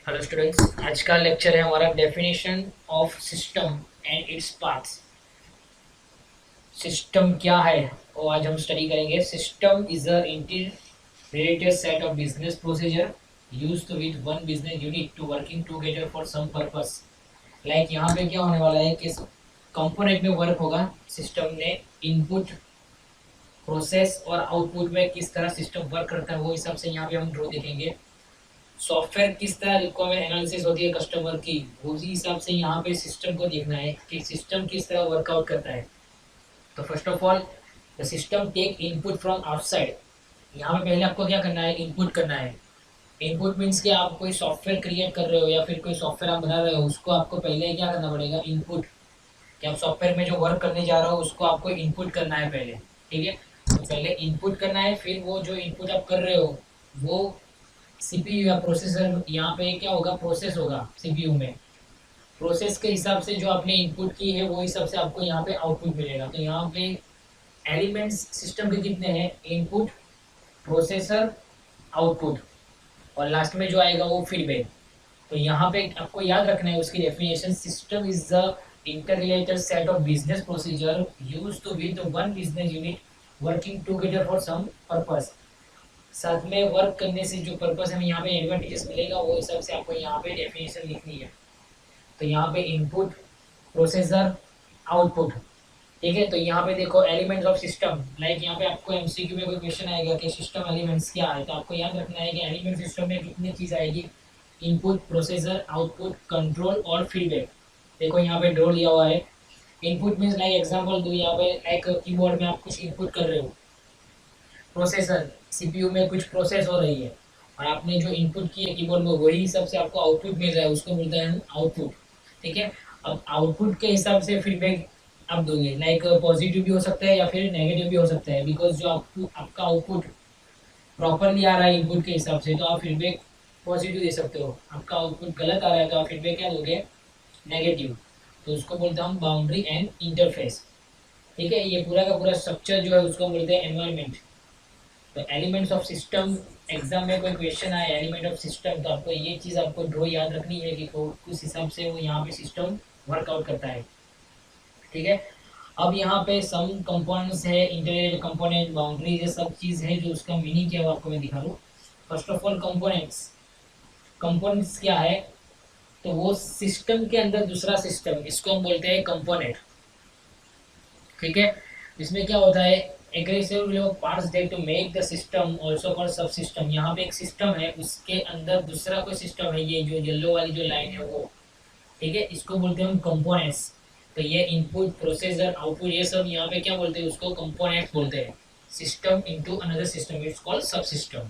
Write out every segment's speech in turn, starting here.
Hello students, आज का lecture है हमारा definition of system and its parts. System क्या है वो आज हम स्टडी करेंगे। System is a integrated set of business procedure used with one business unit to working together for some purpose. Like यहाँ पे क्या होने वाला है कि कंपोनेंट में वर्क होगा। सिस्टम ने इनपुट, प्रोसेस और आउटपुट में किस तरह सिस्टम वर्क करता है वो हिसाब से यहाँ पे हम ड्रॉ देखेंगे। सॉफ्टवेयर किस तरह रिक्वायरमेंट एनालिसिस होती है कस्टमर की, उसी हिसाब से यहाँ पे सिस्टम को देखना है कि सिस्टम किस तरह वर्कआउट करता है। तो first of all the system take input from outside. यहाँ पे पहले आपको क्या करना है, इनपुट करना है। इनपुट मीन्स कि आप कोई सॉफ्टवेयर क्रिएट कर रहे हो या फिर कोई सॉफ्टवेयर आप बना रहे हो, उसको आपको पहले क्या करना पड़ेगा, इनपुट। कि आप सॉफ्टवेयर में जो वर्क करने जा रहे हो उसको आपको इनपुट करना है पहले। ठीक है, तो पहले इनपुट करना है, फिर वो जो इनपुट आप कर रहे हो वो सीपीयू या प्रोसेसर, यहाँ पे क्या होगा, प्रोसेस होगा सीपीयू में। प्रोसेस के हिसाब से जो आपने इनपुट की है वो हिसाब से आपको यहाँ पे आउटपुट मिलेगा। तो यहाँ पे एलिमेंट्स सिस्टम के कितने हैं, इनपुट, प्रोसेसर, आउटपुट, और लास्ट में जो आएगा वो फीडबैक। तो यहाँ पे आपको याद रखना है उसकी definition. System is the interrelated set of business procedure used to with one business unit working together for some purpose. साथ में वर्क करने से जो पर्पस हमें यहाँ पे एडवांटेजेस मिलेगा वो हिसाब से आपको यहाँ पे डेफिनेशन लिखनी है। तो यहाँ पे इनपुट, प्रोसेसर, आउटपुट। ठीक है, तो यहाँ पे देखो एलिमेंट्स ऑफ सिस्टम। लाइक यहाँ पे आपको एमसीक्यू में कोई क्वेश्चन आएगा कि सिस्टम एलिमेंट्स क्या है, तो आपको याद रखना है कि एलिमेंट सिस्टम में कितनी चीज़ आएगी, इनपुट, प्रोसेसर, आउटपुट, कंट्रोल और फीडबैक। देखो यहाँ पे ड्रॉ लिया हुआ है। इनपुट मीन्स लाइक एग्जाम्पल दो, यहाँ पे लाइक कीबोर्ड में आप कुछ इनपुट कर रहे हो। प्रोसेसर, सीपीयू में कुछ प्रोसेस हो रही है और आपने जो इनपुट की है कीबोर्ड में वही हिसाब से आपको आउटपुट मिल रहा है, उसको मिलता है आउटपुट। ठीक है, अब आउटपुट के हिसाब से फीडबैक आप दोगे। लाइक पॉजिटिव भी हो सकता है या फिर नेगेटिव भी हो सकता है, बिकॉज जो आपका आउटपुट प्रॉपरली आ रहा है इनपुट के हिसाब से तो आप फीडबैक पॉजिटिव दे सकते हो। आपका आउटपुट गलत आ रहा है तो आप फीडबैक क्या दोगे, नेगेटिव। तो उसको बोलते हैं हम बाउंड्री एंड इंटरफेस। ठीक है, ये पूरा का पूरा स्ट्रक्चर जो है उसको बोलते हैं एनवायरमेंट। तो एलिमेंट्स ऑफ सिस्टम, एग्जाम में कोई क्वेश्चन आए एलिमेंट ऑफ सिस्टम, तो आपको ये चीज़ आपको ड्रॉ याद रखनी है कि किस हिसाब से वो यहाँ पे सिस्टम वर्कआउट करता है। ठीक है, अब यहाँ पे सम कंपोनेंट्स है, इंटरनेट कंपोनेंट, बाउंड्रीज, ये सब चीज़ है जो उसका मीनिंग क्या है वो आपको मैं दिखा दूँ। First of all components. Components क्या है, तो वो सिस्टम के अंदर दूसरा सिस्टम, इसको हम बोलते हैं कंपोनेंट। ठीक है, इसमें क्या होता है, aggressive parts that to make the system also called sub system. यहाँ पे एक सिस्टम है, उसके अंदर दूसरा कोई सिस्टम है, ये जो येलो वाली जो लाइन है वो। ठीक है, इसको बोलते हैं हम कंपोनेंट्स। तो ये इनपुट, प्रोसेसर, आउटपुट, ये सब यहाँ पे क्या बोलते हैं, उसको कंपोनेंट्स बोलते हैं। System into another system it's called sub system.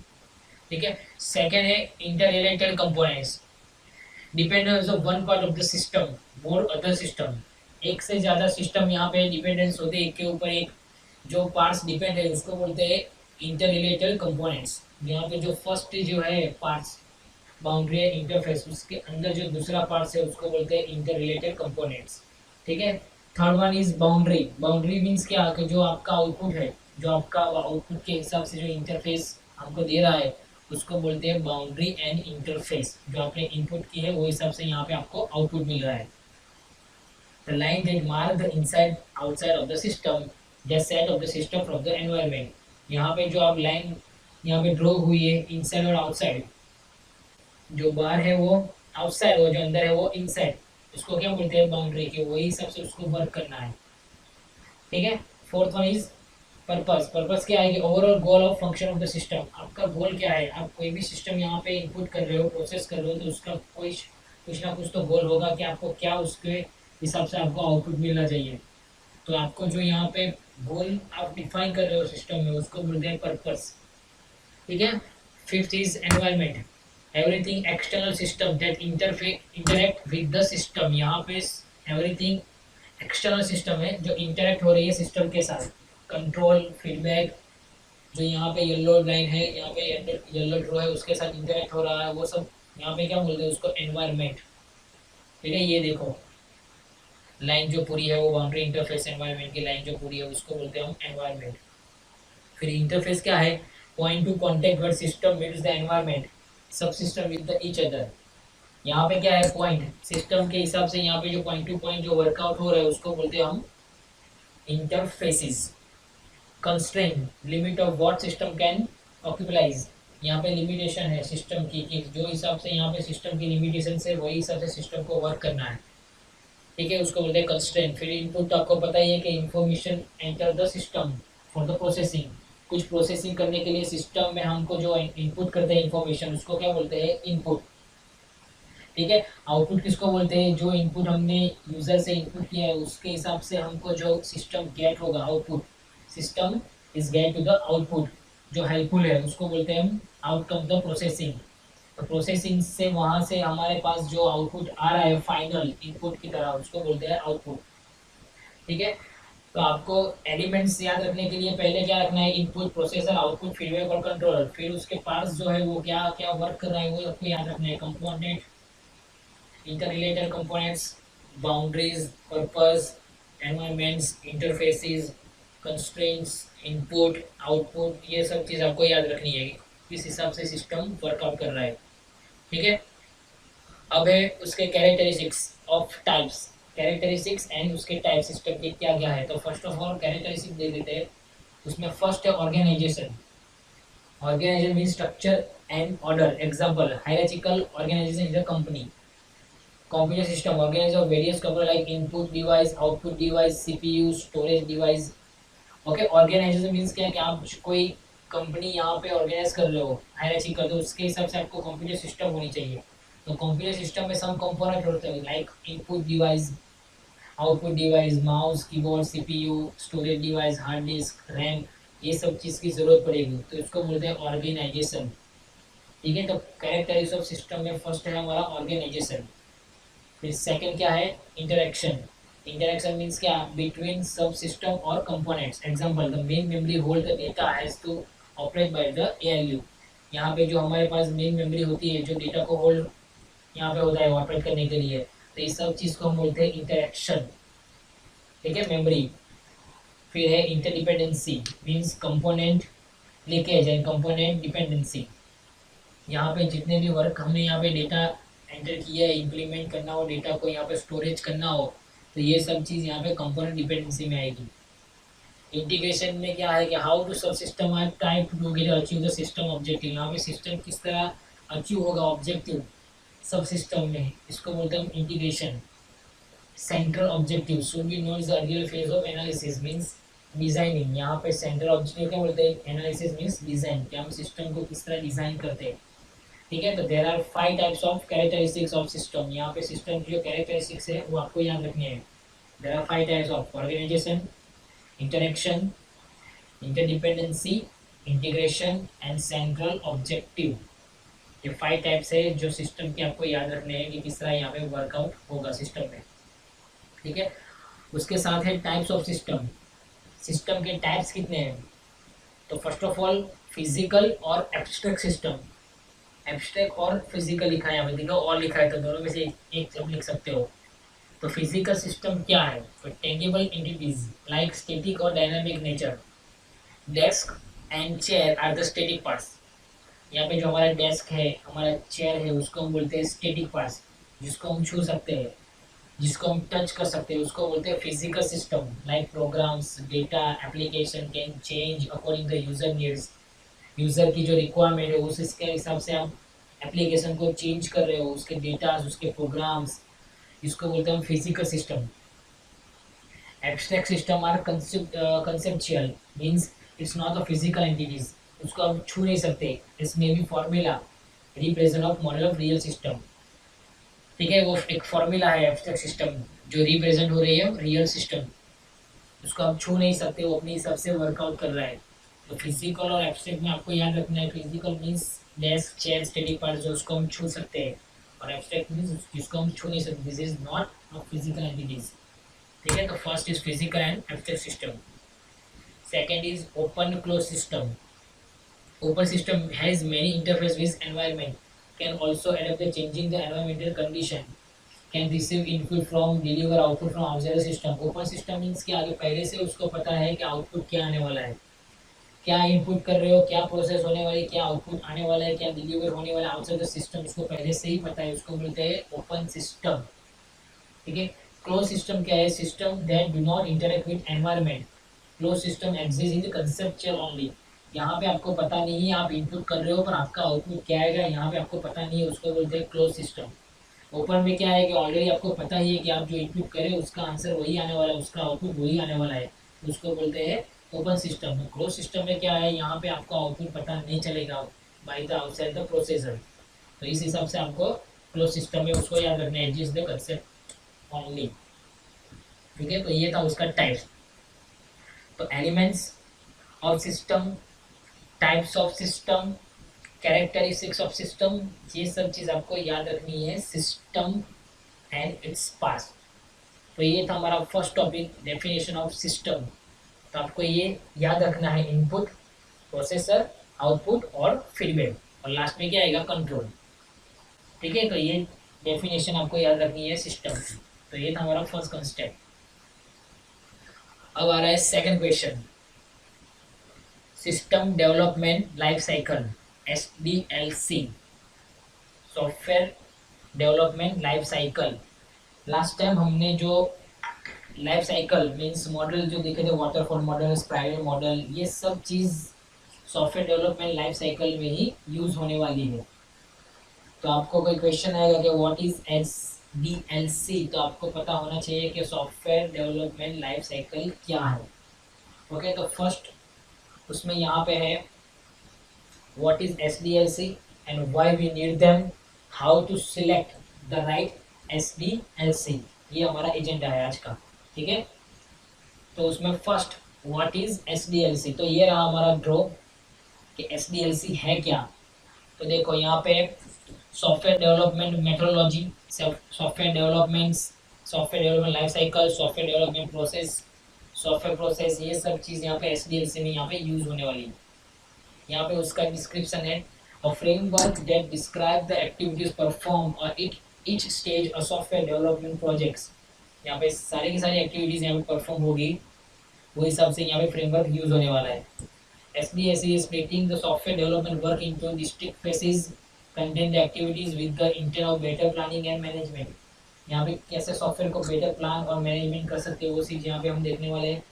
ठीक है, सेकेंड है inter related components. Dependence of one part of the system more other system. एक से ज़्यादा सिस्टम यहाँ पे डिपेंडेंस होते हैं, एक के ऊपर एक जो पार्ट्स डिपेंड है उसको बोलते हैं इंटर रिलेटेड कंपोनेंट्स। यहाँ पे जो फर्स्ट जो है पार्ट्स, बाउंड्री है, इंटरफेस, उसके अंदर जो दूसरा पार्ट्स है उसको बोलते हैं इंटर रिलेटेड कंपोनेंट्स। ठीक है, third one is boundary. Boundary means क्या, कि जो आपका आउटपुट है, जो आपका आउटपुट के हिसाब से जो इंटरफेस आपको दे रहा है उसको बोलते हैं बाउंड्री एंड इंटरफेस। जो आपने इनपुट की है वो हिसाब से यहाँ पे आपको आउटपुट मिल रहा है। The line that mark the inside outside of the system, the set of the system from the environment. यहाँ पे जो आप लाइन यहाँ पे ड्रॉ हुई है इनसाइड और आउटसाइड, जो बाहर है वो आउटसाइड, वो जो अंदर है वो इनसाइड, उसको क्या बोलते हैं, बाउंड्री के, वही हिसाब से उसको वर्क करना है। ठीक है, fourth one is purpose. Purpose क्या है कि overall goal of function of the system. आपका गोल क्या है, आप कोई भी सिस्टम यहाँ पे इनपुट कर रहे हो, प्रोसेस कर रहे हो, तो उसका कोई कुछ ना कुछ तो गोल होगा कि आपको क्या उसके हिसाब से आपको आउटपुट मिलना चाहिए। तो आपको जो यहाँ पे गोल आप डिफाइन कर रहे हो सिस्टम में उसको बोलते हैं पर्पस। ठीक है, fifth is environment. Everything external system that interact with the system. यहाँ पे एवरीथिंग एक्सटर्नल सिस्टम है जो इंटरेक्ट हो रही है सिस्टम के साथ। कंट्रोल, फीडबैक, जो यहाँ पे येलो लाइन है, यहाँ पे येलो ड्रॉ है, उसके साथ इंटरेक्ट हो रहा है, वो सब यहाँ पे क्या बोलते हैं, उसको एनवायरमेंट। ठीक है, ये देखो लाइन जो पूरी है वो बाउंड्री इंटरफेस एनवायरमेंट की लाइन जो पूरी है उसको बोलते हैं हम एनवायरमेंट। फिर इंटरफेस क्या है, point to contact word system means the environment sub system with the each other. यहाँ पे क्या है, पॉइंट सिस्टम के हिसाब से यहाँ पे जो पॉइंट टू पॉइंट जो वर्कआउट हो रहा है उसको बोलते हैं हम interfaces. Constraint limit of what system can ऑक्यूपलाइज, यहाँ पे लिमिटेशन है सिस्टम की कि जो हिसाब से यहाँ पे सिस्टम की लिमिटेशन से वही हिसाब से सिस्टम को वर्क करना है। ठीक है, उसको बोलते हैं कंस्ट्रेंट। फिर इनपुट तो आपको पता ही है कि information enter the system for the processing, कुछ प्रोसेसिंग करने के लिए सिस्टम में हमको जो इनपुट करते हैं इंफॉर्मेशन उसको क्या बोलते हैं, इनपुट। ठीक है, आउटपुट किसको बोलते हैं, जो इनपुट हमने यूजर से इनपुट किया है उसके हिसाब से हमको जो सिस्टम गेट होगा output, system is get to the output जो हेल्पफुल है उसको बोलते हैं हम आउटकम द प्रोसेसिंग। तो प्रोसेसिंग से वहां से हमारे पास जो आउटपुट आ रहा है फाइनल इनपुट की तरह उसको बोलते हैं आउटपुट। ठीक है, तो आपको एलिमेंट्स याद रखने के लिए पहले क्या रखना है, इनपुट, प्रोसेसर, आउटपुट, फीडबैक और कंट्रोलर। फिर उसके पास जो है वो क्या क्या वर्क कर रहा है वो आपको याद रखना है, component, interrelated components, boundaries, purpose, environments, interfaces, constraints, input, output, ये सब चीज़ आपको याद रखनी है किस हिसाब से सिस्टम वर्कआउट कर रहा है। ठीक है, अब है उसके characteristics of types, characteristics and उसके टाइप सिस्टम के क्या क्या है। तो फर्स्ट ऑफ ऑल कैरेक्टरिस्टिक दे देते हैं, उसमें फर्स्ट है organisation. Organisation mean structure and order. Example, hierarchical organisation is a company. Computer system organized of various components like input device, output device, CPU, storage device. Okay, organisation means क्या है कि आप कोई कंपनी यहाँ पे organise कर रहे हो, हायरार्ची कर दो, उसके हिसाब से आपको कंप्यूटर सिस्टम होनी चाहिए। तो कंप्यूटर सिस्टम में सब कंपोनेंट होते हैं like input device, output device, mouse, keyboard, CPU, storage device, hard disk, RAM, ये सब चीज़ की जरूरत पड़ेगी, तो इसको बोलते हैं ऑर्गेनाइजेशन। ठीक है, तो कैरेक्टरिस्टिक्स ऑफ सिस्टम में फर्स्ट है हमारा ऑर्गेनाइजेशन। फिर सेकंड क्या है, इंटरेक्शन। इंटरेक्शन मीन्स क्या, बिटवीन सब सिस्टम और components. Example, the main memory hold the data has to operate by the ALU. यहाँ पे जो हमारे पास मेन मेमोरी होती है जो डेटा को होल्ड यहाँ पे होता है ऑपरेट करने के लिए, तो इस सब चीज़ को हम बोलते हैं इंटरेक्शन। ठीक है, मेमोरी। फिर है interdependency, means component leakage and component dependency. यहाँ पे जितने भी वर्क हमने यहाँ पे डेटा एंटर किया है, इम्प्लीमेंट करना हो डेटा को, यहाँ पे स्टोरेज करना हो, तो ये सब चीज़ यहाँ पे कंपोनेंट डिपेंडेंसी में आएगी। इंटीग्रेशन में क्या है कि how to sub system are try to together achieve the system objective. यहाँ पे सिस्टम किस तरह अचीव होगा ऑब्जेक्टिव सब सिस्टम में, इसको बोलते हैं integration. Central objective should be known the earlier phase of analysis means designing. यहाँ पे सेंट्रल ऑब्जेक्टिव क्या बोलते हैं, एनालिसिस मीन्स डिजाइन, कि हम सिस्टम को किस तरह डिजाइन करते हैं। ठीक है, तो there are 5 types of characteristics of system. यहाँ पे सिस्टम की जो कैरेक्टरिस्टिक्स है वो आपको याद रखनी है। There are 5 types of organisation, interaction, interdependency, integration and central objective. ये 5 टाइप्स है जो सिस्टम के आपको याद रखने हैं कि किस तरह यहाँ पे वर्कआउट होगा सिस्टम में। ठीक है, उसके साथ है टाइप्स ऑफ सिस्टम। सिस्टम के टाइप्स कितने हैं, तो फर्स्ट ऑफ ऑल फिजिकल और एब्स्ट्रैक्ट सिस्टम। एब्स्ट्रैक्ट और फिजिकल लिखा है यहाँ पे, देखो और लिखा है तो दोनों में से एक जब लिख सकते हो। तो फिजिकल सिस्टम क्या है, तो टेंजिबल एंटिटीज लाइक स्टैटिक और dynamic nature. Desk and chair are the static parts. यहाँ पे जो हमारा डेस्क है, हमारा चेयर है, उसको हम बोलते हैं स्टैटिक पार्ट्स, जिसको हम छू सकते हैं, जिसको हम टच कर सकते हैं, उसको बोलते हैं physical system. Like programs, data, application can change according the user needs. User की जो रिक्वायरमेंट है उस इसके हिसाब से आप एप्लीकेशन को चेंज कर रहे हो, उसके डेटाज, उसके प्रोग्राम्स, इसको बोलते हैं हम physical system. Abstract system are conceptual means it's not a physical entities, उसको हम छू नहीं सकते। इसमें भी formula represent of model of real system. ठीक है, वो एक फॉर्मूला है एब्स्ट्रैक्ट सिस्टम जो रिप्रेजेंट हो रही है रियल सिस्टम, उसको आप छू नहीं सकते, वो अपने हिसाब से वर्कआउट कर रहा है। तो फिजिकल और एब्स्ट्रैक्ट में आपको याद रखना है, physical means desk, chair, static part जो उसको हम छू सकते हैं, और एब्स्ट्रैक्ट मीन्स जिसको हम छू नहीं सकते, this is not physical entities. ठीक है, तो first is physical and abstract system. Second is open close system. Open system has many interface with environment, can also adopt the changing the environmental condition, can receive input from, deliver output from outside system. Open system means कि आगे पहले से उसको पता है कि output क्या आने वाला है, क्या इनपुट कर रहे हो, क्या प्रोसेस होने वाली, क्या आउटपुट आने वाला है, क्या डिलीवर होने वाला है आउटसाइड द सिस्टम, इसको पहले से ही पता है, उसको बोलते हैं ओपन सिस्टम। ठीक है। क्लोज सिस्टम क्या है? System that do not interact with environment. Close system exist in the conceptual only. यहाँ पे आपको पता नहीं है, आप इनपुट कर रहे हो पर आपका आउटपुट क्या आएगा यहाँ पे आपको पता नहीं है, उसको बोलते हैं क्लोज सिस्टम। ओपन में क्या है कि ऑलरेडी आपको पता ही है कि आप जो इनपुट करें उसका आंसर वही आने वाला है, उसका आउटपुट वही आने वाला है, उसको बोलते हैं ओपन सिस्टम। क्लोज सिस्टम में क्या है, यहाँ पे आपको आउटपुट पता नहीं चलेगा by the outside the processor. तो इस हिसाब से आपको क्लोज सिस्टम में उसको याद रखना है, जिस द कंसेप्ट ओनली। ठीक है। तो ये था उसका टाइप्स। तो elements of system, types of system, characteristics of system, ये सब चीज़ आपको याद रखनी है सिस्टम एंड इट्स पार्ट्स। तो ये था हमारा first topic, definition of system. तो आपको ये याद रखना है, इनपुट, प्रोसेसर, आउटपुट और फीडबैक, और लास्ट में क्या आएगा, कंट्रोल। ठीक है। तो ये डेफिनेशन आपको याद रखनी है सिस्टम की। तो ये था हमारा फर्स्ट कंसेप्ट। अब आ रहा है second question, system development life cycle, SDLC, software development life cycle. Last time हमने जो लाइफ साइकिल मीन्स मॉडल जो देखे थे, वाटरफॉल मॉडल, स्पाइरल मॉडल, ये सब चीज़ सॉफ्टवेयर डेवलपमेंट लाइफ साइकिल में ही यूज होने वाली है। तो आपको कोई क्वेश्चन आएगा कि व्हाट इज SDLC, तो आपको पता होना चाहिए कि सॉफ्टवेयर डेवलपमेंट लाइफ साइकिल क्या है। ओके। तो फर्स्ट उसमें यहाँ पे है what is SDLC and why we need them, how to select the right SDLC। ये हमारा एजेंडा है आज का। ठीक है। तो उसमें फर्स्ट व्हाट इज SDLC, तो ये रहा हमारा ड्रॉ कि SDLC है क्या। तो देखो यहाँ पे software development methodology, software development life cycle, software development process, software process, ये सब चीज़ यहाँ पे SDLC में यहाँ पे यूज होने वाली है। यहाँ पे उसका डिस्क्रिप्शन है, a framework that describe the activities perform और it each stage a software development projects. यहाँ पे सारी की सारी एक्टिविटीज यहाँ पे परफॉर्म होगी, वो हिसाब से यहाँ पे फ्रेमवर्क यूज होने वाला है। SDLC is splitting the software development work into distinct phases, contain the activities with the intent of better planning and management। यहाँ पे कैसे सॉफ्टवेयर को बेटर प्लान और मैनेजमेंट कर सकते हैं वो चीज़ यहाँ पे हम देखने वाले हैं।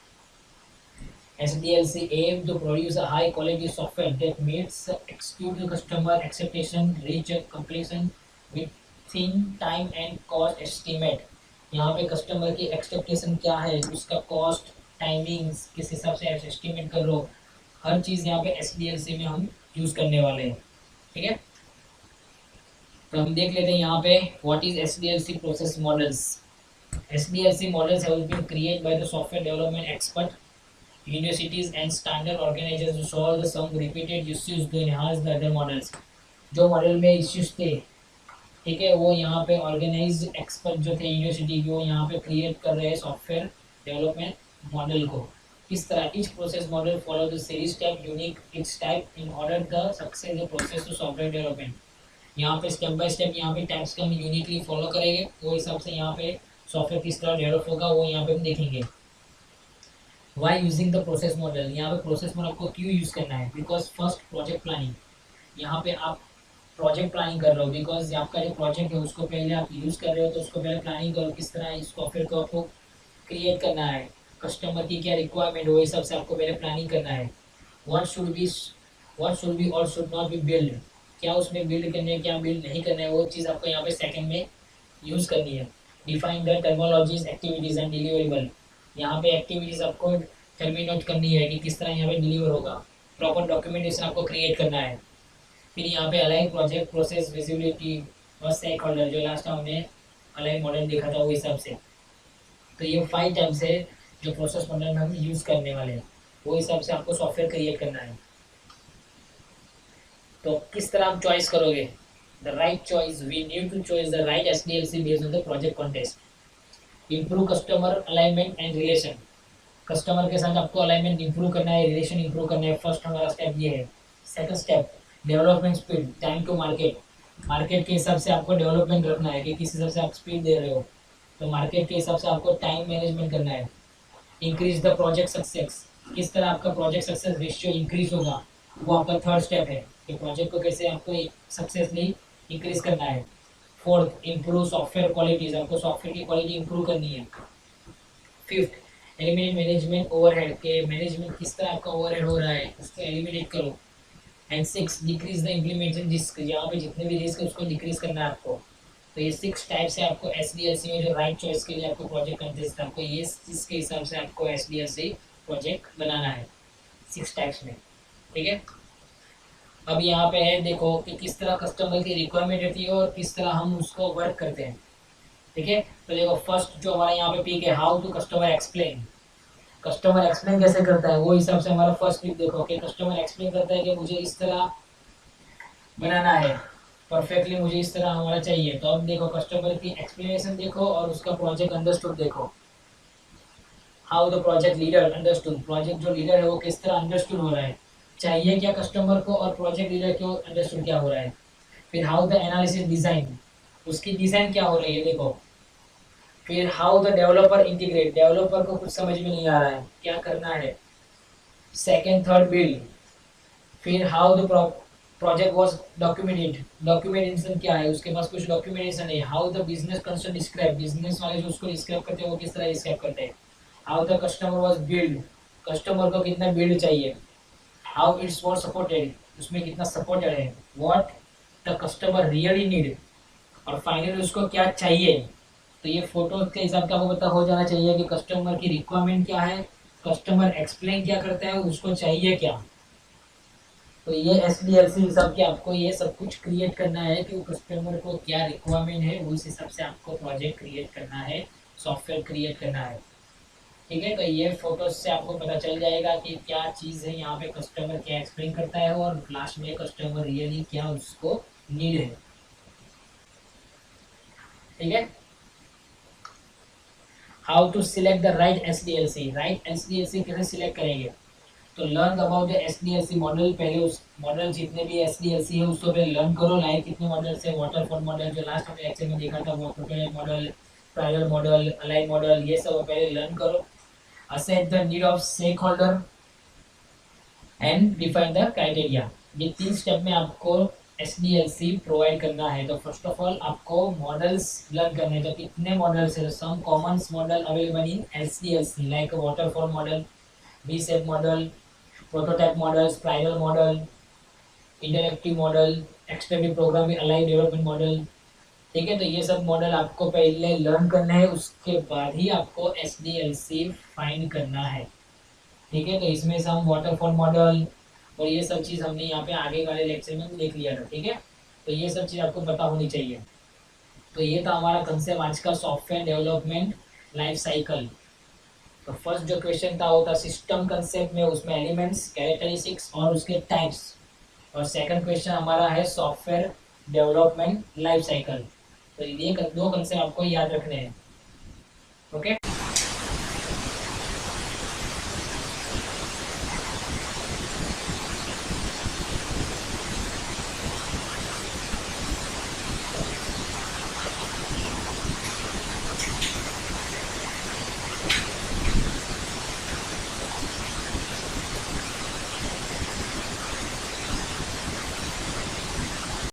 SDLC aim to produce a high quality software that meets execute customer expectation, reach completion within time and cost estimate। यहाँ पे कस्टमर की एक्सपेक्टेशन क्या है, उसका कॉस्ट, टाइमिंग्स किस हिसाब से एस्टिमेट कर लो, हर चीज़ यहाँ पे SDLC में हम यूज़ करने वाले हैं। ठीक है। तो हम देख लेते हैं यहाँ पे what is SDLC process models. SDLC models have been created by the software development expert, universities and standard organizations to solve the some repeated issues to enhance the other models। जो मॉडल में issues थे, ठीक है, वो यहाँ पे organise expert जो थे यूनिवर्सिटी के, वो यहाँ पे क्रिएट कर रहे हैं सॉफ्टवेयर डेवलपमेंट मॉडल को। किस तरह, each process model follow the series step unique its type in order the success the process to software development. यहाँ पे स्टेप बाय स्टेप यहाँ पे टाइप्स को हम यूनिकली फॉलो करेंगे, वो हिसाब से यहाँ पे सॉफ्टवेयर किस तरह डेवलप होगा वो यहाँ पे हम देखेंगे। By using the process model, यहाँ पे प्रोसेस मॉडल को क्यों यूज़ करना है, बिकॉज फर्स्ट प्रोजेक्ट प्लानिंग, यहाँ पे आप प्रोजेक्ट प्लानिंग कर रहे हो, बिकॉज आपका जो प्रोजेक्ट है उसको पहले आप यूज़ कर रहे हो, तो उसको पहले प्लानिंग करो किस तरह इस सॉफ्टवेयर को आपको क्रिएट करना है, कस्टमर की क्या रिक्वायरमेंट हो, इस सब से आपको पहले प्लानिंग करना है। व्हाट शुड बी और शुड नॉट बी बिल्ड, क्या उसमें बिल्ड करने है, क्या बिल्ड नहीं करना है, वो चीज़ आपको यहाँ पे सेकंड में यूज़ करनी है। Define the terminologies, activities and deliverable, यहाँ पे एक्टिविटीज़ आपको टर्मिनेट करनी है कि किस तरह यहाँ पे डिलीवर होगा। प्रॉपर डॉक्यूमेंटेशन आपको क्रिएट करना है। फिर यहाँ पे अलाइन प्रोजेक्ट, प्रोसेस, विजिबिलिटी और स्टेक होल्डर, जो लास्ट टाइम हमने अलाइन मॉडल देखा था वो हिसाब से। तो ये 5 टाइप्स है जो प्रोसेस मॉडल में हम यूज़ करने वाले हैं, वो हिसाब से आपको सॉफ्टवेयर क्रिएट करना है। तो किस तरह आप चॉइस करोगे, the right choice, we need to choice the right SDLC based on the project context. Improve customer alignment and relation, customer के साथ आपको अलाइनमेंट इंप्रूव करना है, रिलेशन इंप्रूव करना है, फर्स्ट हमारा स्टेप ये है। Second step development speed, time to market, market के हिसाब से आपको डेवलपमेंट रखना है कि किस हिसाब से आप स्पीड दे रहे हो, तो मार्केट के हिसाब से आपको टाइम मैनेजमेंट करना है। इंक्रीज द प्रोजेक्ट सक्सेस, किस तरह आपका प्रोजेक्ट सक्सेस रेशियो इंक्रीज होगा, वो आपका थर्ड स्टेप है कि प्रोजेक्ट को कैसे आपको सक्सेसली इंक्रीज करना है। फोर्थ, इम्प्रूव सॉफ्टवेयर क्वालिटीज, आपको सॉफ्टवेयर की क्वालिटी इंप्रूव करनी है। फिफ्थ, एलिमिनेट मैनेजमेंट ओवरहेड के मैनेजमेंट किस तरह आपका ओवरहेड हो रहा है उसको एलिमिनेट करो। And six, decrease the implementation risk, यहाँ पे जितने भी रिस्क है उसको डिक्रीज करना है आपको। तो ये 6 टाइप से आपको एसडीएलसी में जो राइट चॉइस के लिए आपको प्रोजेक्ट कंटेस्ट आपको ये इसके हिसाब से आपको एसडीएलसी प्रोजेक्ट बनाना है 6 टाइप्स में। ठीक है, अब यहाँ पे है देखो कि किस तरह कस्टमर की रिक्वायरमेंट रहती है और किस तरह हम उसको वर्क करते हैं। ठीक है, तो देखो फर्स्ट जो हमारा यहाँ पे पीक है, how to customer explain. Customer explain कैसे करता है वो हिसाब से हमारा फर्स्ट पीक देखो कि कस्टमर एक्सप्लेन करता है कि मुझे इस तरह बनाना है, परफेक्टली मुझे इस तरह हमारा चाहिए। तो अब देखो कस्टमर की एक्सप्लेनेशन देखो और उसका प्रोजेक्ट अंडरस्टूड देखो। How the project leader understood, project जो लीडर है वो किस तरह अंडरस्टूड हो रहा है, चाहिए क्या कस्टमर को और प्रोजेक्ट लीडर को अंडरस्टूड क्या हो रहा है। फिर हाउ द एनालिसिस डिजाइन, उसकी डिजाइन क्या हो रही है देखो। फिर how the developer integrate, developer को कुछ समझ में नहीं आ रहा है क्या करना है। Second third build. फिर how the project was documented, documentation क्या है, उसके पास कुछ डॉक्यूमेंटेशन है। How the business concern describe, business वाले जो उसको डिस्क्राइब करते हैं वो किस तरह डिस्क्राइब करते हैं। How the customer was build, customer को कितना बिल्ड चाहिए। हाउ इट्स वाज सपोर्टेड, उसमें कितना सपोर्टेड है। What the customer really need, और फाइनली उसको क्या चाहिए। तो ये फोटो के हिसाब से आपको पता हो जाना चाहिए कि कस्टमर की रिक्वायरमेंट क्या है, कस्टमर एक्सप्लेन क्या करता है, उसको चाहिए क्या। तो ये एस डी एल सी हिसाब के आपको ये सब कुछ क्रिएट करना है कि कस्टमर को क्या रिक्वायरमेंट है उस हिसाब से आपको प्रोजेक्ट क्रिएट करना है, सॉफ्टवेयर क्रिएट करना है। ठीक है, तो ये फोटोज से आपको पता चल जाएगा कि क्या चीज़ है यहाँ पे, कस्टमर क्या एक्सप्लेन करता है और लास्ट में कस्टमर रियली क्या उसको नीड है। ठीक है, how to select the right S D L C, right S D L C कैसे सिलेक्ट करेंगे। तो learn about the S D L C model, पहले उस मॉडल जितने भी एस डी एल सी है उसको पहले लर्न करो। लाइक कितने मॉडल है, वाटरफॉल मॉडल जो लास्ट हमने लेक्चर में देखा था, वो prototype model, trial model, align model, ये सब पहले लर्न करो। Assess the need of stakeholder and define the criteria, ये 3 स्टेप में आपको S D L C provide करना है। तो फर्स्ट ऑफ ऑल आपको मॉडल्स लर्न करने हैं, तो कितने मॉडल्स है, some common model available in S D L C like waterfall model, V shape model, prototype model, spiral model, interactive model, extended programming align development model. ठीक है, तो ये सब मॉडल आपको पहले लर्न करना है, उसके बाद ही आपको S D L C find करना है। ठीक है, तो इसमें से हम वाटरफॉल मॉडल और ये सब चीज़ हमने यहाँ पे आगे वाले लेक्चर में देख लिया था। ठीक है, तो ये सब चीज़ आपको पता होनी चाहिए। तो ये था हमारा कंसेप्ट आज का, सॉफ्टवेयर डेवलपमेंट लाइफ साइकिल। तो फर्स्ट जो क्वेश्चन था वो था सिस्टम कंसेप्ट में, उसमें एलिमेंट्स, कैरेक्टरिस्टिक्स और उसके टाइप्स। और सेकंड क्वेश्चन हमारा है सॉफ्टवेयर डेवलपमेंट लाइफ साइकिल। तो ये दो कंसेप्ट आपको याद रखने हैं। ओके।